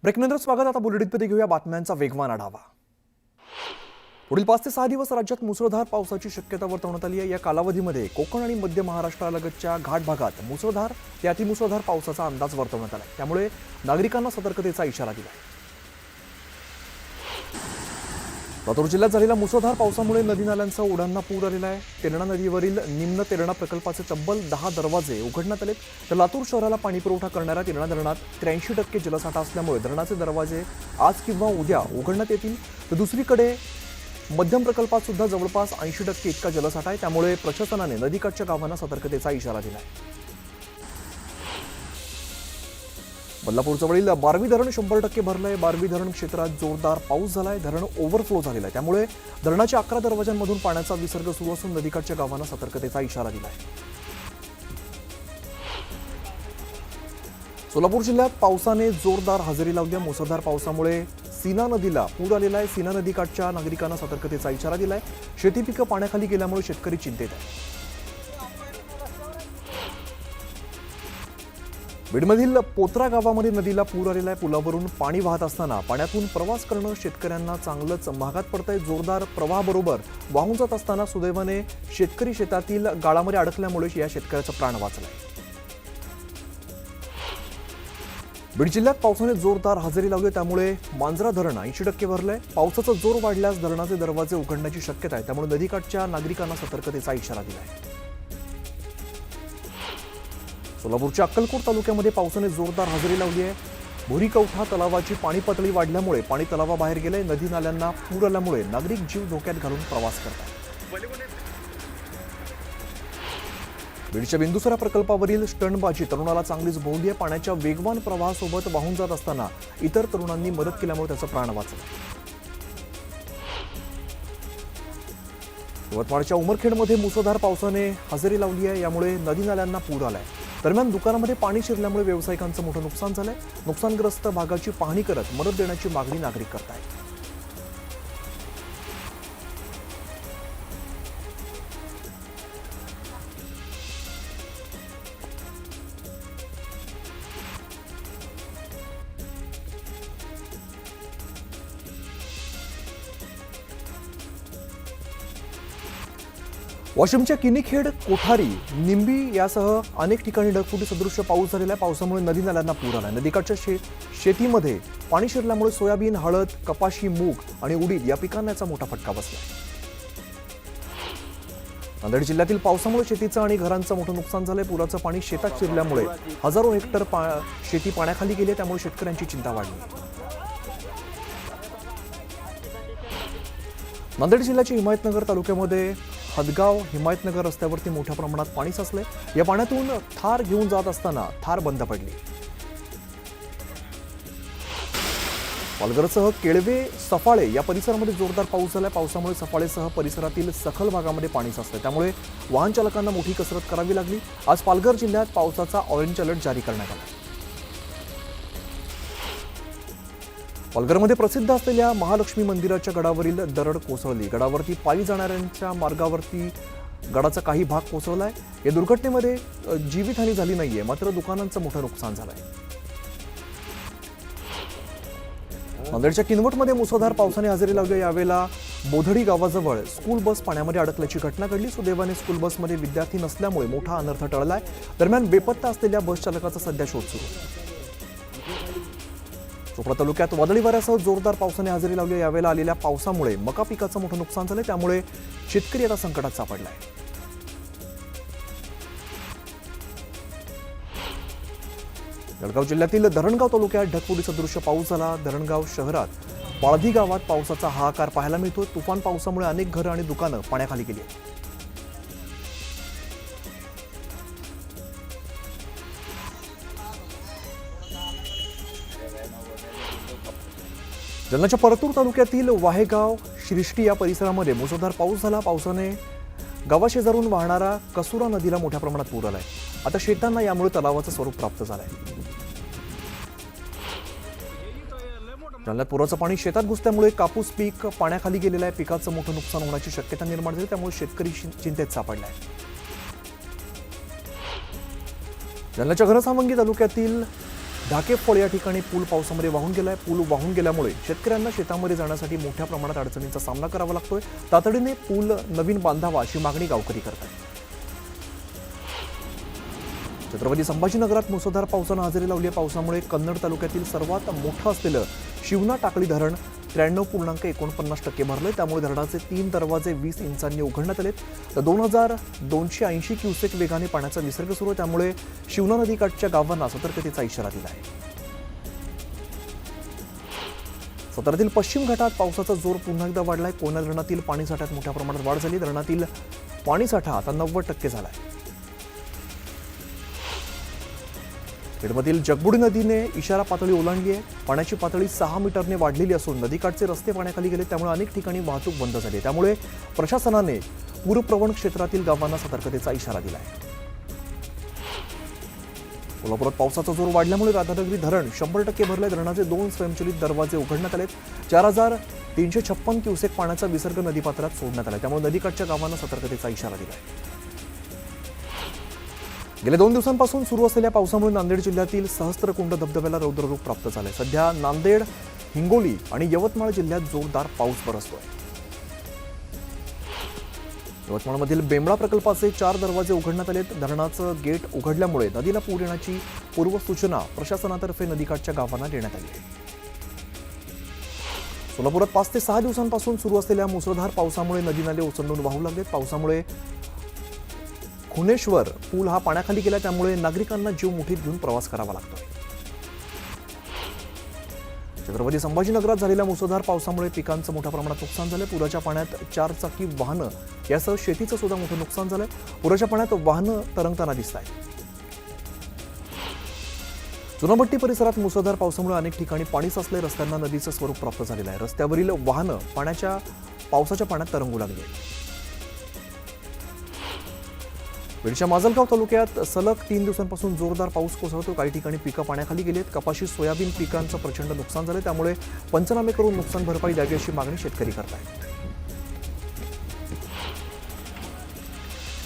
ब्रेकनंतर स्वागत. आता बुलेटिनमध्ये घेऊया बातम्यांचा वेगवान आढावा. पुढील 5 ते 6 दिवस राज्यात मुसळधार पावसाची शक्यता वर्तवण्यात आली आहे. या कालावधीमध्ये कोकण आणि मध्य महाराष्ट्रालगतच्या घाट भागात मुसळधार ते अतिमुसळधार पावसाचा अंदाज वर्तवण्यात आला. त्यामुळे नागरिकांना सतर्कतेचा इशारा दिला आहे. लातूर जिल्ह्यात झालेल्या मुसळधार पावसामुळे नदी नाल्यांचा ओढ्यांना पूर आलेला आहे. तेरणा नदीवरील निम्न तेरणा प्रकल्पाचे तब्बल 10 दरवाजे उघडण्यात आलेत. तर लातूर शहराला पाणी पुरवठा करणाऱ्या तेरणा धरणात 83% जलसाठा असल्यामुळे धरणाचे दरवाजे आज किंवा उद्या उघडण्यात येतील. तर दुसरीकडे मध्यम प्रकल्पात सुद्धा जवळपास 80% इतका जलसाठा आहे. त्यामुळे प्रशासनाने नदीकाठच्या गावांना सतर्कतेचा इशारा दिला आहे. बदलापूरजवळील बारवी धरण 100% भरलंय. बारवी धरण क्षेत्रात जोरदार पाऊस झालाय. धरण ओव्हरफ्लो झालेलं आहे. त्यामुळे धरणाच्या 11 दरवाजांमधून पाण्याचा विसर्ग सुरू असून नदीकाठच्या गावांना सतर्कतेचा इशारा दिला आहे. सोलापूर जिल्ह्यात पावसाने जोरदार हजेरी लावली आहे. मुसळधार पावसामुळे सीना नदीला पूर आलेला आहे. सीना नदीकाठच्या नागरिकांना सतर्कतेचा इशारा दिलाय. शेती पिकं पाण्याखाली गेल्यामुळे शेतकरी चिंतेत आहे. बीडमधील पोत्रा गावामध्ये नदीला पूर आलेला आहे. पुलावरून पाणी वाहत असताना पाण्यातून प्रवास करणं शेतकऱ्यांना चांगलंच महागात पडतंय. जोरदार प्रवाहाबरोबर वाहून जात असताना सुदैवाने शेतकरी शेतातील गाळामध्ये अडकल्यामुळे या शेतकऱ्याचा प्राण वाचलाय. बीड जिल्ह्यात पावसाने जोरदार हजेरी लावली. त्यामुळे मांजरा धरण 80% भरलंय. पावसाचा जोर वाढल्यास धरणाचे दरवाजे उघडण्याची शक्यता आहे. त्यामुळे नदीकाठच्या नागरिकांना सतर्कतेचा इशारा दिलाय. सोलापूरच्या अक्कलकोट तालुक्यामध्ये पावसाने जोरदार हजेरी लावली आहे. भोरीकवठा तलावाची पाणी पातळी वाढल्यामुळे पाणी तलावाबाहेर गेलंय. नदी नाल्यांना पूर आल्यामुळे नागरिक जीव धोक्यात घालून प्रवास करतात. बीडच्या बिंदुसरा प्रकल्पावरील स्टंटबाजी तरुणाला चांगलीच भोवली आहे. पाण्याच्या वेगवान प्रवाहासोबत वाहून जात असताना इतर तरुणांनी मदत केल्यामुळे त्याचा प्राण वाचला. यवतमाळच्या उमरखेडमध्ये मुसळधार पावसाने हजेरी लावली आहे. यामुळे नदी नाल्यांना पूर आलाय. दरम्यान दुकानामध्ये पाणी शिरल्यामुळे व्यावसायिकांचं मोठं नुकसान झालंय. नुकसानग्रस्त भागाची पाहणी करत मदत देण्याची मागणी नागरिक करतायत. वाशिमच्या किनीखेड, कोठारी, निंबी यासह अनेक ठिकाणी ढगफुटी सदृश्य पाऊस झालेला आहे. पावसामुळे नदी नाल्यांना पूर आला. नदीकाठच्या शेतीमध्ये पाणी शिरल्यामुळे सोयाबीन, हळद, कपाशी, मूग आणि उडीद या पिकांना याचा मोठा फटका बसला. नांदेड जिल्ह्यातील पावसामुळे शेतीचं आणि घरांचं मोठं नुकसान झालंय. पुराचं पाणी शेतात शिरल्यामुळे हजारो हेक्टर शेती पाण्याखाली गेली. त्यामुळे शेतकऱ्यांची चिंता वाढली. नांदेड जिल्ह्याच्या हिमायतनगर तालुक्यामध्ये हदगाव हिमायतनगर रस्त्यावरती मोठ्या प्रमाणात पाणी साचलंय. या पाण्यातून थार घेऊन जात असताना थार बंद पडली. पालघरसह केळवे, सफाळे या परिसरामध्ये जोरदार पाऊस झालाय. पावसामुळे सफाळेसह परिसरातील सखल भागामध्ये पाणी साचलंय. त्यामुळे वाहन चालकांना मोठी कसरत करावी लागली. आज पालघर जिल्ह्यात पावसाचा ऑरेंज अलर्ट जारी करण्यात आला. पालघरमध्ये प्रसिद्ध असलेल्या महालक्ष्मी मंदिराच्या गडावरील दरड कोसळली. गडावरती पायी जाणाऱ्यांच्या मार्गावरती गडाचा काही भाग कोसळलाय. या दुर्घटनेमध्ये जीवितहानी झाली नाहीये, मात्र दुकानांचं मोठं नुकसान झालंय. नांदेडच्या किनवटमध्ये मुसळधार पावसाने हजेरी लावली. यावेळेला बोधडी गावाजवळ स्कूल बस पाण्यामध्ये अडकल्याची घटना घडली. सुदैवाने स्कूल बसमध्ये विद्यार्थी नसल्यामुळे मोठा अनर्थ टळलाय. दरम्यान बेपत्ता असलेल्या बस चालकाचा सध्या शोध सुरू. चोपडा तालुक्यात वादळी वाऱ्यासह जोरदार पावसाने हजेरी लावली. यावेळेला आलेल्या पावसामुळे मका पिकाचं मोठं नुकसान झालंय. त्यामुळे शेतकरी आता संकटात सापडलाय. जळगाव जिल्ह्यातील धरणगाव तालुक्यात ढगफुटी सदृश्य पाऊस झाला. धरणगाव शहरात पाळधी गावात पावसाचा हाहाकार पाहायला मिळतो. तुफान पावसामुळे अनेक घरं आणि दुकानं पाण्याखाली गेली. जालन्याच्या परतूर तालुक्यातील वाहेगाव, श्रीष्टी या परिसरामध्ये मुसळधार पाऊस झाला. पावसाने गावाशेजारून वाहणारा कसुरा नदीला मोठ्या प्रमाणात पूर आलाय. आता शेतांना यामुळे तलावाचं स्वरूप प्राप्त झालंय. जालन्यात पुराचं पाणी शेतात घुसल्यामुळे कापूस पीक पाण्याखाली गेलेलं आहे. पिकाचं मोठं नुकसान होण्याची शक्यता निर्माण झाली. त्यामुळे शेतकरी चिंतेत सापडलाय. जालन्याच्या घनसावंगी तालुक्यातील ढाकेफळ या ठिकाणी पूल पावसामध्ये वाहून गेलाय. पूल वाहून गेल्यामुळे शेतकऱ्यांना शेतामध्ये जाण्यासाठी मोठ्या प्रमाणात अडचणींचा सामना करावा लागतोय. तातडीने पूल नवीन बांधावा अशी मागणी गावकरी करतात. छत्रपती संभाजीनगरात मुसळधार पावसानं हजेरी लावली आहे. पावसामुळे कन्नड तालुक्यातील सर्वात मोठं असलेलं शिवना टाकळी धरण 93.49% भरलंय. त्यामुळे धरणाचे 3 दरवाजे 20 इंचांनी उघडण्यात आलेत. तर 2280 क्युसेक वेगाने पाण्याचा विसर्ग सुरू आहे. त्यामुळे शिवना नदीकाठच्या गावांना सतर्कतेचा इशारा दिला आहे. साताऱ्यातील पश्चिम घाटात पावसाचा जोर पुन्हा एकदा वाढलाय. कोयना धरणातील पाणीसाठ्यात मोठ्या प्रमाणात वाढ झाली. धरणातील पाणीसाठा आता 90% झालाय. खेडमधील जगबुडी नदीने इशारा पातळी ओलांडली आहे. पाण्याची पातळी 6 मीटरने वाढलेली असून नदीकाठचे रस्ते पाण्याखाली गेले. त्यामुळे अनेक ठिकाणी वाहतूक बंद झाली. त्यामुळे प्रशासनाने पूरप्रवण क्षेत्रातील गावांना सतर्कतेचा इशारा दिला आहे. कोल्हापुरात पावसाचा जोर वाढल्यामुळे राधानगरी धरण 100% भरले. धरणाचे 2 स्वयंचलित दरवाजे उघडण्यात आलेत. 4356 क्युसेक पाण्याचा विसर्ग नदीपात्रात सोडण्यात आला. त्यामुळे नदीकाठच्या गावांना सतर्कतेचा इशारा दिला आहे. गेल्या 2 दिवसांपासून सुरू असलेल्या पावसामुळे नांदेड जिल्ह्यातील सहस्त्रकुंड धबधब्याला रौद्ररूप प्राप्त झाले. सध्या नांदेड, हिंगोली आणि यवतमाळ जिल्ह्यात जोरदार पाऊस बरसतोय. यवतमाळमधील बेंबळा प्रकल्पाचे 4 दरवाजे उघडण्यात आलेत. धरणाचं गेट उघडल्यामुळे नदीला पूर येण्याची पूर्वसूचना प्रशासनातर्फे नदीकाठच्या गावांना देण्यात आली आहे. सोलापुरात 5 ते 6 दिवसांपासून सुरू असलेल्या मुसळधार पावसामुळे नदी नाले ओसंडून वाहू लागलेत. पावसामुळे खुनेश्वर पूल हा पाण्याखाली गेला. त्यामुळे नागरिकांना जीव मुठीत घेऊन प्रवास करावा लागतोय. छत्रपती संभाजीनगरात झालेल्या मुसळधार पावसामुळे पिकांचं मोठ्या प्रमाणात नुकसान झालं. पुराच्या पाण्यात 4 चाकी वाहनं यासह शेतीचं सुद्धा मोठं नुकसान झालं. पुराच्या पाण्यात वाहनं तरंगताना दिसत आहेत. चुनाभट्टी परिसरात मुसळधार पावसामुळे अनेक ठिकाणी पाणी साचलंय. रस्त्यांना नदीचं स्वरूप प्राप्त झालेलं आहे. रस्त्यावरील वाहनं पावसाच्या पाण्यात तरंगू लागली आहेत. बीडच्या माजलगाव तालुक्यात सलग 3 दिवसांपासून जोरदार पाऊस कोसळतो. काही ठिकाणी पिकं पाण्याखाली गेलीत. कपाशी, सोयाबीन पिकांचं प्रचंड नुकसान झालं. त्यामुळे पंचनामे करून नुकसान भरपाई द्यावी अशी मागणी शेतकरी करतायत.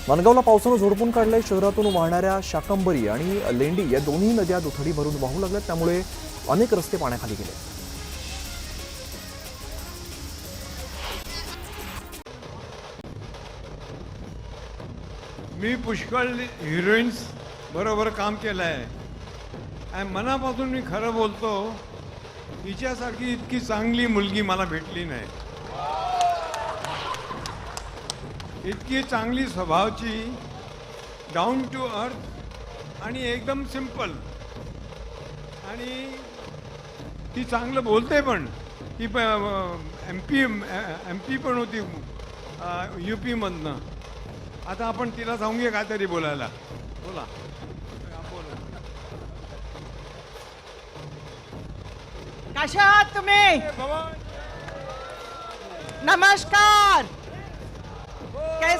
माणगावला पावसानं झोडपून काढलंय. शहरातून वाहणाऱ्या शाकंभरी आणि लेंडी या दोन्ही नद्या दुथडी भरून वाहू लागल्यात. त्यामुळे अनेक रस्ते पाण्याखाली गेले. मी पुष्कळ हिरोईन्स बरोबर काम केलं आहे आणि मनापासून मी खरं बोलतो, हिच्यासारखी इतकी चांगली मुलगी मला भेटली नाही. इतकी चांगली स्वभावाची, डाऊन टू अर्थ आणि एकदम सिंपल. आणि ती चांगलं बोलते पण. ती एम पी पण होती UP मधनं. आता आपण तिला सांगूया काहीतरी बोलायला. बोला. कशा आहात तुम्ही? नमस्कार.